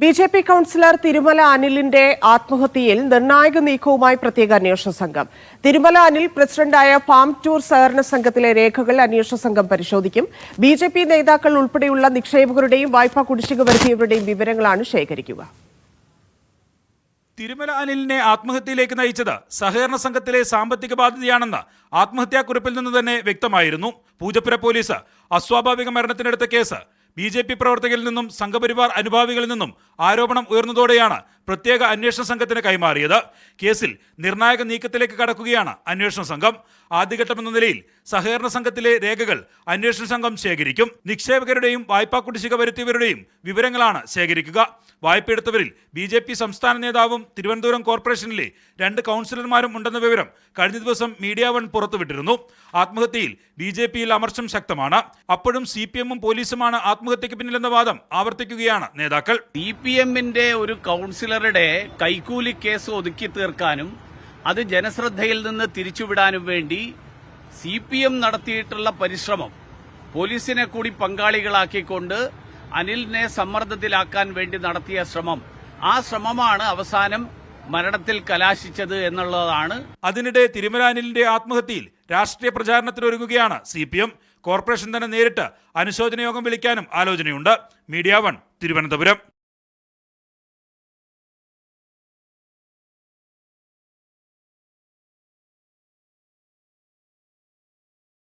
BJP. Councillor Thirumala അനിലിന്റെ ആത്മഹത്യയിൽ നിർണായക നീക്കവുമായി പ്രത്യേക അന്വേഷണ സംഘം. തിരുമല അനിൽ പ്രസിഡന്റായ ഫാം ടൂർ സഹകരണ സംഘത്തിലെ രേഖകൾ അന്വേഷണ സംഘം പരിശോധിക്കും. ബി.ജെ.പി. നേതാക്കൾ ഉൾപ്പെടെയുള്ള നിക്ഷേപകരുടെയും വായ്പാ കുടിശ്ശിക വരുത്തിയവരുടെയും വിവരങ്ങളാണ് ശേഖരിക്കുക. തിരുമല അനിലിനെ ആത്മഹത്യയിലേക്ക് നയിച്ചത് സഹകരണ സംഘത്തിലെ സാമ്പത്തിക ബാധ്യതയാണെന്ന് ആത്മഹത്യാക്കുറിപ്പിൽ നിന്ന് തന്നെ വ്യക്തമായിരുന്നു. പൂജപ്പുര പോലീസ് അസ്വാഭാവിക മരണത്തിനെടുത്ത കേസ് ബി.ജെ.പി. പ്രവർത്തകരിൽ നിന്നും സംഘപരിവാർ അനുഭാവികളിൽ നിന്നും ആരോപണം ഉയർന്നതോടെയാണ് പ്രത്യേക അന്വേഷണ സംഘത്തിന് കൈമാറിയത്. കേസിൽ നിർണായക നീക്കത്തിലേക്ക് കടക്കുകയാണ് അന്വേഷണ സംഘം. ആദ്യഘട്ടമെന്ന നിലയിൽ സഹകരണ സംഘത്തിലെ രേഖകൾ അന്വേഷണ സംഘം ശേഖരിക്കും. നിക്ഷേപകരുടെയും വായ്പാ കുടിശ്ശിക വരുത്തിയവരുടെയും വിവരങ്ങളാണ് ശേഖരിക്കുക. വായ്പയെടുത്തവരിൽ ബി.ജെ.പി. സംസ്ഥാന നേതാവും തിരുവനന്തപുരം കോർപ്പറേഷനിലെ 2 കൗൺസിലർമാരും ഉണ്ടെന്ന വിവരം കഴിഞ്ഞ ദിവസം മീഡിയ വൺ പുറത്തുവിട്ടിരുന്നു. ആത്മഹത്യയിൽ ബി.ജെ.പിയിൽ അമർഷം ശക്തമാണ്. അപ്പോഴും CPM-ഉം പോലീസുമാണ് ആത്മഹത്യക്ക് പിന്നിലെന്ന വാദം ആവർത്തിക്കുകയാണ് നേതാക്കൾ. CPM-ന്റെ ഒരു കൗൺസിലറുടെ കൈക്കൂലി കേസ് ഒതുക്കി തീർക്കാനും അത് ജനശ്രദ്ധയിൽ നിന്ന് തിരിച്ചുവിടാനും വേണ്ടി CPM നടത്തിയിട്ടുള്ള പരിശ്രമം പോലീസിനെ കൂടി പങ്കാളികളാക്കിക്കൊണ്ട് അനിലിനെ സമ്മർദ്ദത്തിലാക്കാൻ വേണ്ടി നടത്തിയ ശ്രമം, ആ ശ്രമമാണ് അവസാനം മരണത്തിൽ കലാശിച്ചത് എന്നുള്ളതാണ്. അതിനിടെ തിരുമല അനിലിന്റെ ആത്മഹത്യയിൽ രാഷ്ട്രീയ പ്രചാരണത്തിനൊരുങ്ങുകയാണ് CPM. കോർപ്പറേഷൻ തന്നെ നേരിട്ട് അനുശോചന യോഗം വിളിക്കാനും ആലോചനയുണ്ട്. Media one, Thiruvananthapuram.